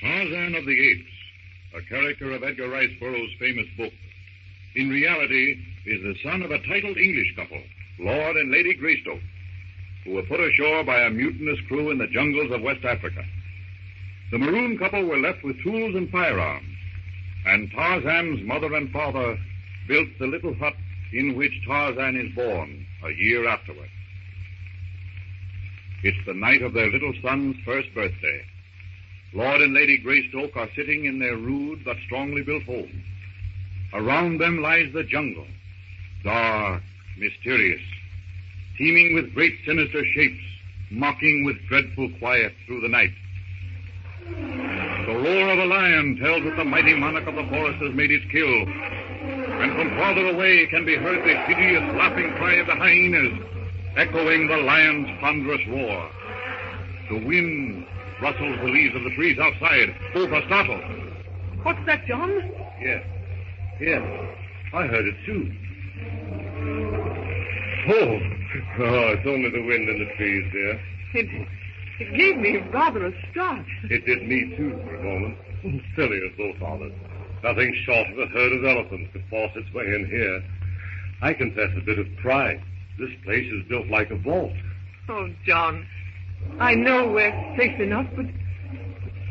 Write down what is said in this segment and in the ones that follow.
Tarzan of the Apes, a character of Edgar Rice Burroughs' famous book, in reality is the son of a titled English couple, Lord and Lady Greystoke, who were put ashore by a mutinous crew in the jungles of West Africa. The maroon couple were left with tools and firearms, and Tarzan's mother and father built the little hut in which Tarzan is born a year afterward. It's the night of their little son's first birthday. Lord and Lady Greystoke are sitting in their rude but strongly built home. Around them lies the jungle, dark, mysterious, teeming with great sinister shapes, mocking with dreadful quiet through the night. The roar of a lion tells that the mighty monarch of the forest has made its kill, and from farther away can be heard the hideous laughing cry of the hyenas, echoing the lion's ponderous roar. The wind rustles the leaves of the trees outside. Both are startled. What's that, John? Yes. I heard it, too. Oh, it's only the wind in the trees, dear. It gave me rather a start. It did me, too, for a moment. Silly as both of us. Nothing short of a herd of elephants could force its way in here. I confess a bit of pride. This place is built like a vault. Oh, John, I know we're safe enough, but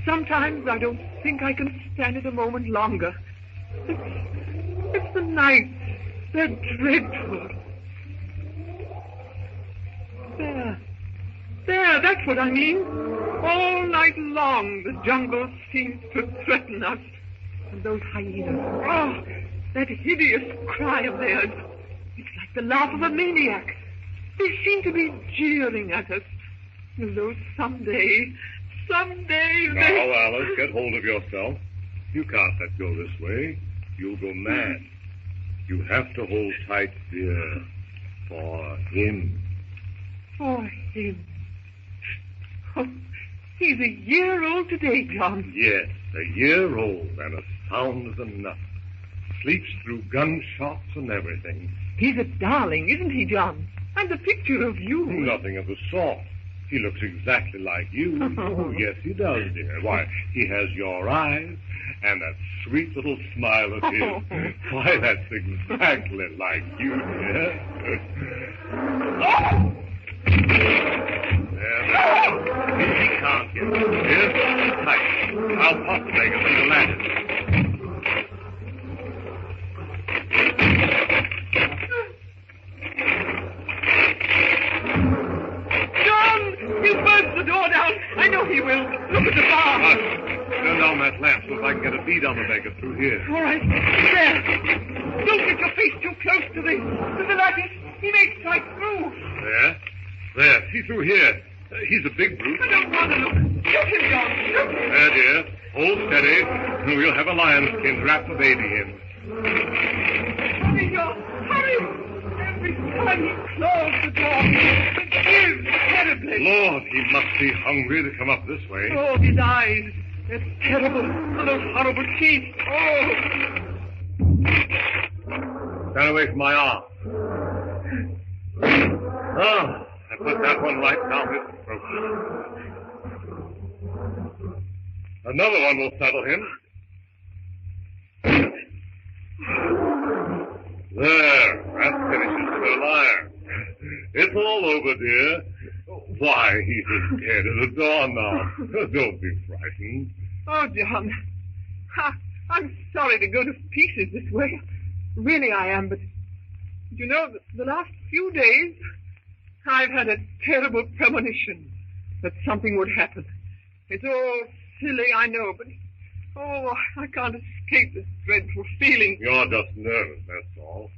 sometimes I don't think I can stand it a moment longer. It's the nights. They're dreadful. There, that's what I mean. All night long, the jungle seems to threaten us. And those hyenas, oh, that hideous cry of theirs. It's like the laugh of a maniac. They seem to be jeering at us. Though someday they... Now, Alice, get hold of yourself. You can't let go this way. You'll go mad. You have to hold tight, dear, for him. For him. Oh, he's a year old today, John. Yes, a year old and as sound as a nut. Sleeps through gunshots and everything. He's a darling, isn't he, John? And the picture of you. Nothing of the sort. He looks exactly like you. Oh, yes, he does, dear. Why, he has your eyes and that sweet little smile of his. Why, that's exactly like you, dear. He can't get it. Dear, sit tight. I'll pop the bag and see the ladder. He'll burst the door down. I know he will. Look at the bar. Turn down that lamp so if I can get a bead on the beggar through here. All right. There. Don't get your face too close to the lattice. He may strike through. There. See through here. He's a big brute. I don't want to look. Shoot him, John. Shoot him. There, dear. Hold steady. We'll have a lion skin to wrap the baby in. Hurry, John. Hurry. Every time he claws the door, it gives terribly. Lord, he must be hungry to come up this way. Oh, his eyes. They're terrible. And those horrible teeth. Oh. Stand away from my arm. Oh, I put that one right down his throat. Another one will settle him. There, that finishes the liar. It's all over, dear. Why, he's as dead as a door now. Don't be frightened. Oh, John. I'm sorry to go to pieces this way. Really I am, but you know, the last few days, I've had a terrible premonition that something would happen. It's all silly, I know, but I can't escape this dreadful feeling. You're just nervous, that's all.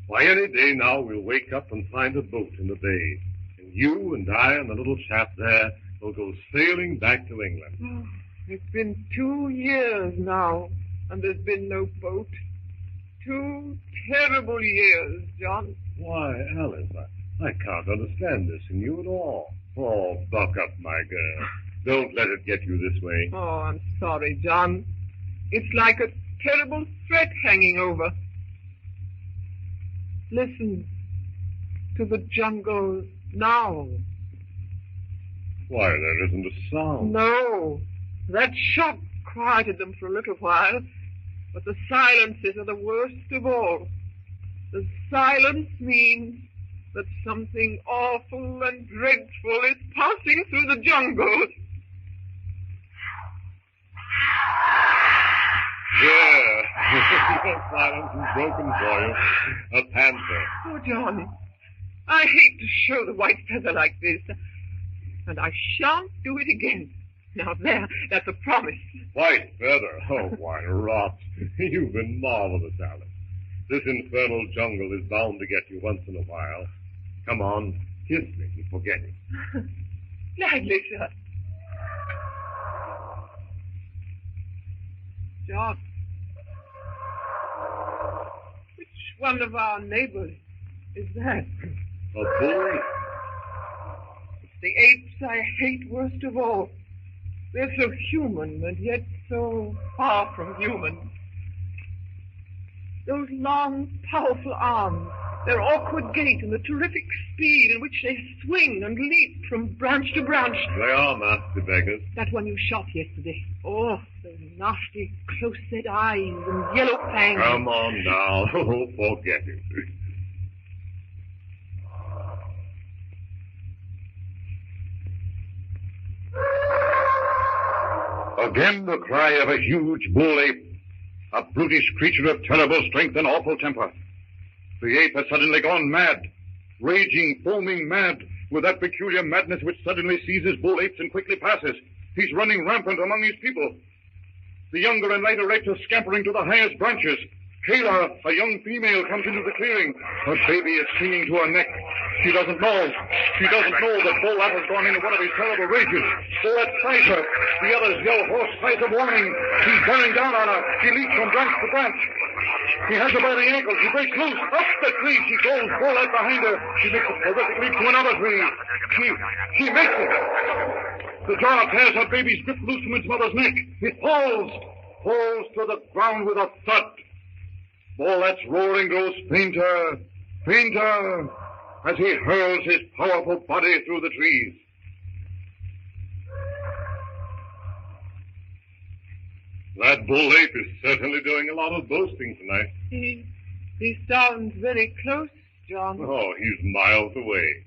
Why, any day now we'll wake up and find a boat in the bay. And you and I and the little chap there will go sailing back to England. Oh, it's been 2 years now, and there's been no boat. 2 terrible years, John. Why, Alice, I can't understand this in you at all. Oh, buck up, my girl. Don't let it get you this way. Oh, I'm sorry, John. It's like a terrible threat hanging over. Listen to the jungle now. Why, there isn't a sound. No, that shot quieted them for a little while, but the silences are the worst of all. The silence means that something awful and dreadful is passing through the jungle. There. Your silence is broken for you. A panther. Oh, John, I hate to show the white feather like this, and I shan't do it again. Now there, that's a promise. White feather? Oh, why, rot. You've been marvelous, Alice. This infernal jungle is bound to get you once in a while. Come on, kiss me and forget it. Gladly, sir. John, which one of our neighbors is that? A bull? It's the apes I hate worst of all. They're so human and yet so far from human. Those long, powerful arms, their awkward gait, and the terrific speed in which they swing and leap from branch to branch. They are nasty beggars. That one you shot yesterday. Oh, those nasty, close-set eyes and yellow fangs. Come on now. Oh, forget it. Again the cry of a huge bull ape, a brutish creature of terrible strength and awful temper. The ape has suddenly gone mad, raging, foaming mad, with that peculiar madness which suddenly seizes bull apes and quickly passes. He's running rampant among his people. The younger and lighter apes are scampering to the highest branches. Kayla, a young female, comes into the clearing. Her baby is clinging to her neck. She doesn't know that Bolat has gone into one of his terrible rages. Bolat spies her. The others yell hoarse cries of warning. He's bearing down on her. She leaps from branch to branch. He has her by the ankles. She breaks loose. Up the tree she goes. Bolat behind her. She makes a terrific leap to another tree. She makes it. The jar tears her baby's grip loose from its mother's neck. It falls to the ground with a thud. Bolat's roaring grows fainter, fainter, as he hurls his powerful body through the trees. That bull ape is certainly doing a lot of boasting tonight. He sounds very close, John. Oh, he's miles away.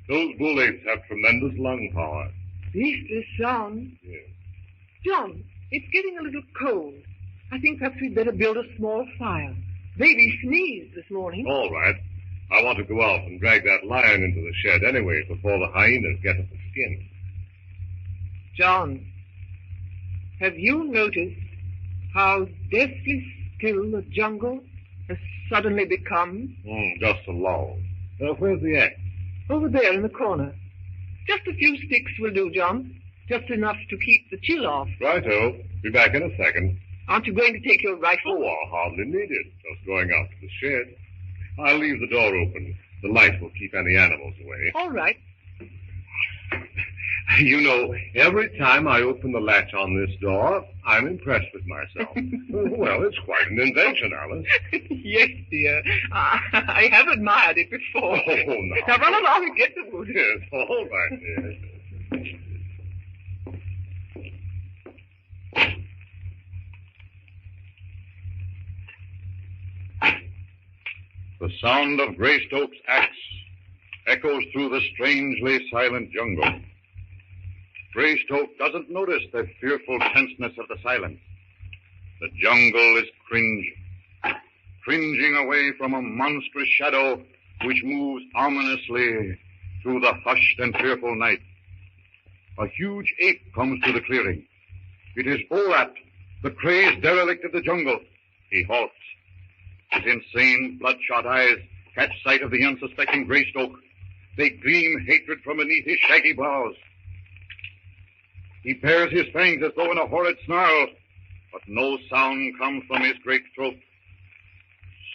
Those bull apes have tremendous lung power. Beastly sound. Yes. John, it's getting a little cold. I think perhaps we'd better build a small fire. Baby sneezed this morning. All right. I want to go out and drag that lion into the shed anyway before the hyenas get at the skin. John, have you noticed how deathly still the jungle has suddenly become? Just a lull. Where's the axe? Over there in the corner. Just a few sticks will do, John. Just enough to keep the chill off. Righto. Be back in a second. Aren't you going to take your rifle? Oh, I'll hardly need it. Just going out to the shed. I'll leave the door open. The light will keep any animals away. All right. You know, every time I open the latch on this door, I'm impressed with myself. Well, it's quite an invention, Alice. Yes, dear. I have admired it before. Oh, no. Now run along and get the wood. Yes, all right, dear. The sound of Greystoke's axe echoes through the strangely silent jungle. Greystoke doesn't notice the fearful tenseness of the silence. The jungle is cringing away from a monstrous shadow which moves ominously through the hushed and fearful night. A huge ape comes to the clearing. It is Bolat, the crazed derelict of the jungle. He halts. His insane, bloodshot eyes catch sight of the unsuspecting Greystoke. They gleam hatred from beneath his shaggy brows. He bares his fangs as though in a horrid snarl, but no sound comes from his great throat.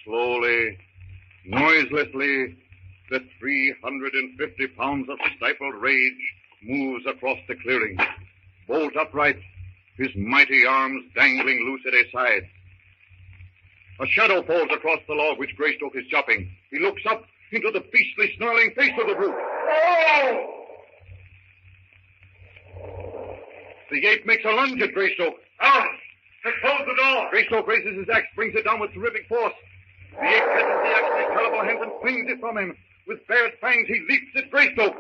Slowly, noiselessly, the 350 pounds of stifled rage moves across the clearing. Bolt upright, his mighty arms dangling loose at his side. A shadow falls across the log which Greystoke is chopping. He looks up into the beastly, snarling face of the brute. Oh! The ape makes a lunge at Greystoke. Out! Close the door! Greystoke raises his axe, brings it down with terrific force. The ape catches the axe in his terrible hands and flings it from him. With bared fangs, he leaps at Greystoke.